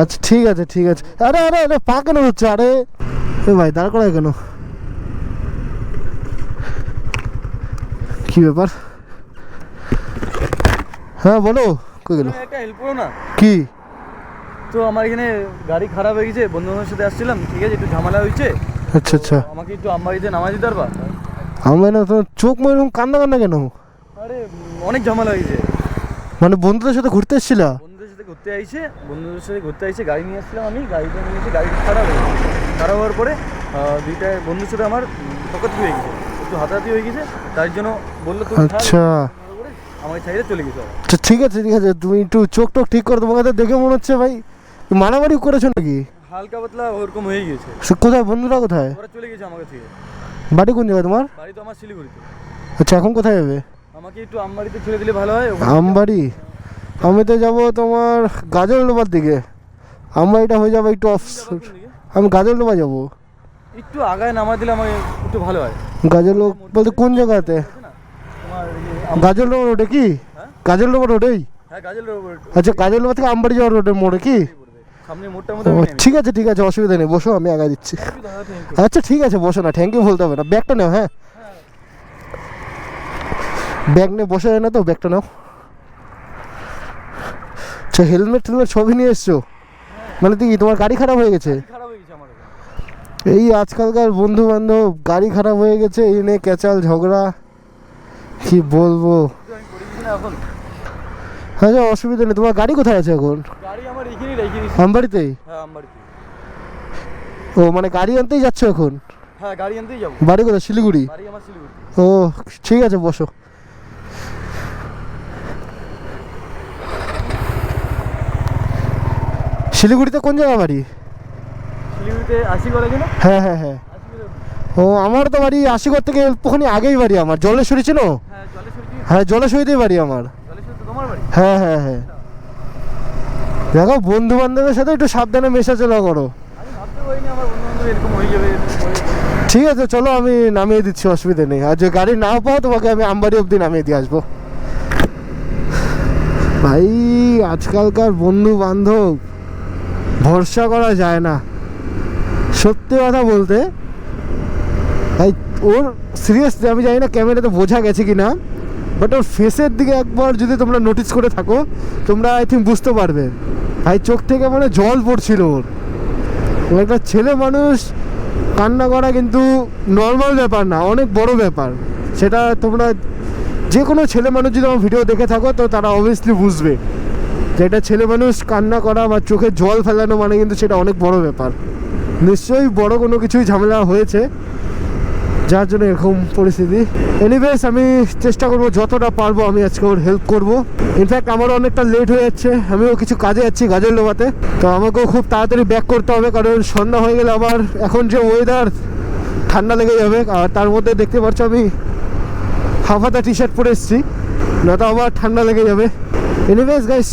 আচ্ছা ঠিক আছে ঠিক আছে। আরে আরে আরে পা কেন হচ্ছে? আরে ভাই দাঁড় করায় কেন? কি ব্যাপার? হ্যাঁ বলো, কই গেল? একটা হেল্প করো না। কি? তো আমার এখানে গাড়ি খারাপ হয়ে গেছে, বন্ধুদের সাথে আসছিলাম, ঠিক আছে, একটু ঝামেলা হয়েছে। আচ্ছা আচ্ছা। আমাকে একটু আমবাড়িতে নামাই দিতে পারবা? আমি না, তোমার চোখ মনে এরকম কান্না কান্না কেন? আরে অনেক ঝামেলা হয়েছে। মানে বন্ধুদের সাথে ঘুরতে এসেছিলা? বন্ধুদের সাথে ঘুরতে আইছে, গাড়ি নিয়ে আসছিলাম আমি, গাড়িটা নিয়ে এসে গাড়ি খারাপ হয়ে গেছে। খারাপ হওয়ার পরে দুইটা বন্ধুর সাথে আমার ঠকাতি হয়ে গেছে, একটু হাতাহাতি হয়ে গেছে। তার জন্য বললো তুমি আচ্ছা আমাকে ছাইড়ে চলে গেছে। আচ্ছা ঠিক আছে ঠিক আছে, তুমি একটু চোখ টোক ঠিক করো। তোমাকে তো দেখে মনে হচ্ছে ভাই মারামারি করেছো নাকি? হালকা পাতলা ওরকম হয়ে গেছে। কোথায় বন্ধুরা কোথায়? ওরা চলে গেছে আমাকে থেকে। বাড়ি কোন জায়গায় তোমার? বাড়ি তো আমার শিলিগুড়িতে। আচ্ছা এখন কোথায় যাবে? আমাকে একটু আমবাড়িতে ছেড়ে দিলে ভালো হয়। আমবাড়ি? আমি তো যাবো তোমার গাজলডোবার দিকে। আমবাড়িটা হয়ে যাবে একটু অফ। আমি গাজলডোবা যাবো। একটু আগায় নামা দিলে আমাকে একটু ভালো হয়। গাজল বলতে কোন জায়গাতে? গাজলডোবা রোডে কি? গাজলডোবা রোডেই? হ্যাঁ গাজল রোড। আচ্ছা গাজলডোবা থেকে আমবাড়ি যাওয়ার রোডের মোড়ে কি? সামনে মোড়টার মধ্যে। ঠিক আছে ঠিক আছে, অসুবিধা নেই, বসো আমি আগে দিচ্ছি। আচ্ছা ঠিক আছে বসো না, থ্যাংক ইউ বলতে হবে না। ব্যাগটা নাও। হ্যাঁ ব্যাগ নিয়ে বসে যায় না তো, ব্যাগটা নাও। আচ্ছা হেলমেট টেলমেট সবই নিয়ে এসছো? মানে কি তোমার গাড়ি খারাপ হয়ে গেছে? এই আজকালকার বন্ধু বান্ধব গাড়ি খারাপ হয়ে গেছে এই নিয়ে ক্যাচাল ঝগড়া, কি বলবো। আচ্ছা অসুবিধা নেই। তোমার গাড়ি কোথায় আছে এখন? গাড়ি আমার এখানেই রেখে দিয়েছি। আমবাড়িতেই? হ্যাঁ আমবাড়িতে। ও মানে গাড়ি আনতেই যাচ্ছ এখন? হ্যাঁ গাড়ি আনতেই যাবো। বাড়ি কোথায়? শিলিগুড়ি? বাড়ি আমার শিলিগুড়ি। ও ঠিক আছে বসো। শিলিগুড়িতে কোন জায়গা বাড়ি? শিলিগুড়িতে আশিগড় আছে না? হ্যাঁ হ্যাঁ হ্যাঁ। ও আমার তো বাড়ি আশিগড় থেকে একটুখানি আগেই বাড়ি আমার। জলেশ্বরী ছিল? হ্যাঁ জলেশ্বরী। হ্যাঁ জলেশ্বরীতেই বাড়ি আমার। জলেশ্বরী তো তোমার বাড়ি? হ্যাঁ হ্যাঁ হ্যাঁ। দেখো বন্ধু বান্ধবের সাথে একটু সাবধানে মেশাচলা করো। আমি ভাবতে পারিনি আমার বন্ধু বান্ধব এরকম হয়ে যাবে। ঠিক আছে চলো আমি নামিয়ে দিচ্ছি, অসুবিধা নেই। আর যে গাড়ি নাও পাও তোমাকে আমি আমবাড়ি অবধি নামিয়ে দিয়ে আসবো। ভাই আজকালকার বন্ধু বান্ধব ভরসা করা যায় না, সত্যি কথা বলতে। ভাই ওর সিরিয়াসলি আমি জানি না ক্যামেরাতে বোঝা গেছে কি না, বাট ওর ফেসের দিকে একবার যদি তোমরা নোটিস করে থাকো তোমরা আই থিঙ্ক বুঝতে পারবে। ভাই চোখ থেকে মানে জল পড়ছিল ওর। ও একটা ছেলে মানুষ, কান্না করা কিন্তু নর্মাল ব্যাপার না, অনেক বড় ব্যাপার। সেটা তোমরা যে কোনো ছেলে মানুষ যদি আমার ভিডিও দেখে থাকো তো তারা অবভিয়াসলি বুঝবে যে এটা ছেলে মানুষ কান্না করা বা চোখে জল ফেলানো মানে কিন্তু সেটা অনেক বড় ব্যাপার। নিশ্চয়ই বড় কোনো কিছুই ঝামেলা হয়েছে যার জন্য এরকম পরিস্থিতি। এনিওয়েজ আমি চেষ্টা করবো যতটা পারবো আমি আজকে ওর হেল্প করবো। ইনফ্যাক্ট আমারও অনেকটা লেট হয়ে যাচ্ছে, আমিও কিছু কাজে যাচ্ছি গাজলডোবাতে, তো আমাকেও খুব তাড়াতাড়ি ব্যাক করতে হবে কারণ সন্ধ্যা হয়ে গেলে আবার এখন যে ওয়েদার ঠান্ডা লেগে যাবে। আর তার মধ্যে দেখতে পাচ্ছ আমি হাফাতা টি শার্ট পরে এসেছি, না তো আবার ঠান্ডা লেগে যাবে। এনিওয়েজ গাইস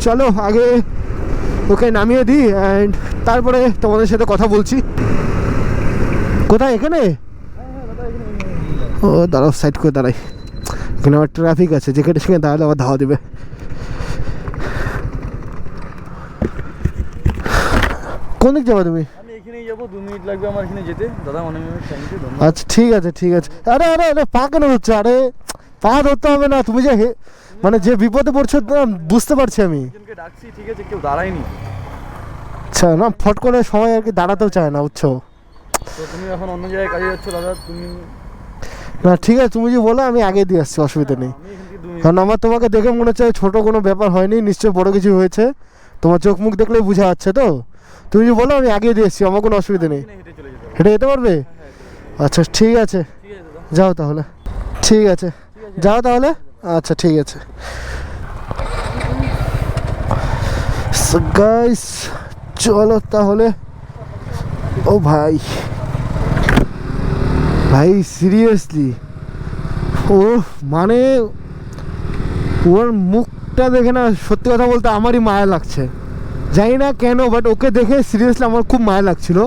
চলো আগে ওকে নামিয়ে দিই অ্যান্ড তারপরে তোমাদের সাথে কথা বলছি। কোথায়? এখানে? ও দাঁড়াও, সাইড করে দাঁড়াই, এখানে আবার ট্রাফিক আছে, যেখানে সেখানে দাঁড়ালে আবার ধাওয়া দেবে। কোন দিক যাবো তুমি? আমি এখানেই যাবো, 2 মিনিট লাগবে আমার এখানে যেতে। দাদা অনেক থ্যাংক ইউ। আচ্ছা ঠিক আছে ঠিক আছে। আরে আরে আরে পা কেন হচ্ছে? আরে পা ধরতে হবে না, তুমি যে মানে যে বিপদে পড়ছো বুঝতে পারছি আমি। একজনকে ডাকছি, ঠিক আছে, কেউ দাঁড়ায়নি। আচ্ছা না, ফট করে সময় আর কি দাঁড়াতেও চায় না, বুঝছো? তো তুমি এখন অন্য জায়গায় কাজে যাচ্ছ দাদা, তুমি না ঠিক আছে, তুমি যে বলো আমি আগে দিয়ে আসছি, অসুবিধা নেই। আমি এখান থেকে 2 মিনিট। কারণ আমার তোমাকে দেখে মনে হচ্ছে ছোট কোনো ব্যাপার হয়নি, নিশ্চয়ই বড় কিছু হয়েছে। তোমার চোখ মুখ দেখলেই বোঝা যাচ্ছে। তো তুমি যে বলো আমি আগে দিয়ে এসছি, আমার কোনো অসুবিধা নেই। হেঁটে চলে যেতে হবে। হেঁটে যেতে পারবে? আচ্ছা ঠিক আছে, ঠিক আছে দাদা। যাও তাহলে। ঠিক আছে যাও তাহলে। আচ্ছা ঠিক আছে গাইস, চলো তাহলে। ও ভাই ভাই সিরিয়াসলি ও মানে ওর মুখটা দেখে না সত্যি কথা বলতে আমারই মায়া লাগছে, জানি না কেন, বাট ওকে দেখে সিরিয়াসলি আমার খুব মায়া লাগছিল।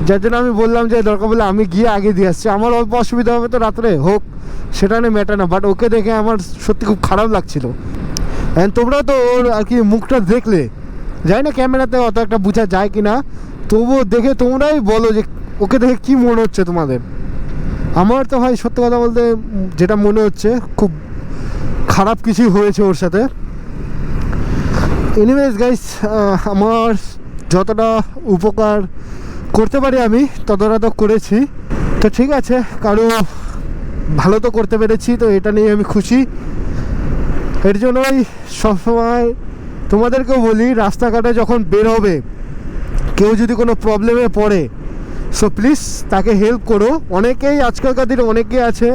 যার জন্য আমি বললাম যে দরকার বলে আমি গিয়ে আগে দিয়ে আসছি, আমার অল্প অসুবিধা হবে তো রাত্রে হোক, সেটা নিয়ে ম্যাটার না, বাট ওকে দেখে আমার সত্যি খুব খারাপ লাগছিল। অ্যান্ড তোমরা তো ওর আর কি মুখটা দেখলে জানি না ক্যামেরাতে অত একটা বোঝা যায় কি না, তবুও দেখে তোমরাই বলো যে ওকে দেখে কি মনে হচ্ছে তোমাদের। আমার তো ভাই সত্যি কথা বলতে যেটা মনে হচ্ছে খুব খারাপ কিছুই হয়েছে ওর সাথে। এনিওয়েজ গাইস, আমার যতটা উপকার করতে পারি আমি ততটা তো করেছি। তো ঠিক আছে, কারো ভালো তো করতে পেরেছি, তো এটা নিয়ে আমি খুশি। এর জন্যই সবসময় তোমাদেরকেও বলি, রাস্তাঘাটে যখন বের হবে কেউ যদি কোনো প্রবলেমে পড়ে, সো প্লিজ তাকে হেল্প করো। অনেকেই আজকালকার দিনে অনেকেই আছে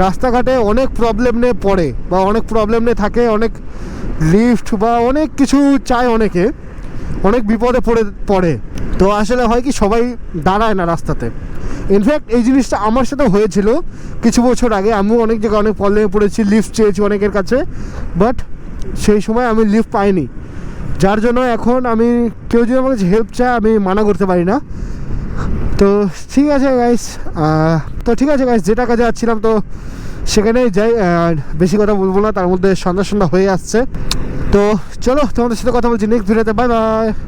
রাস্তাঘাটে অনেক প্রবলেম নিয়ে পড়ে বা অনেক প্রবলেম নিয়ে থাকে, অনেক লিফট বা অনেক কিছু চায়, অনেকে অনেক বিপদে পড়ে। তো আসলে হয় কি, সবাই দাঁড়ায় না রাস্তাতে। ইনফ্যাক্ট এই জিনিসটা আমার সাথে হয়েছিল কিছু বছর আগে। আমিও অনেক জায়গায় অনেক প্রবলেমে পড়েছি, লিফট চেয়েছি অনেকের কাছে, বাট সেই সময় আমি লিফট পাইনি। যার জন্য এখন আমি কেউ যদি আমার কাছে হেল্প চায় আমি মানা করতে পারি না। তো ঠিক আছে গাইস, যেটা কাজে যাচ্ছিলাম তো সেখানেই যাই, বেশি কথা বলবো না, তার মধ্যে সন্ধ্যা হয়ে আসছে। তো চলো, তোমাদের সাথে কথা বলছি নেক্সট ভিডিওতে। Bye bye.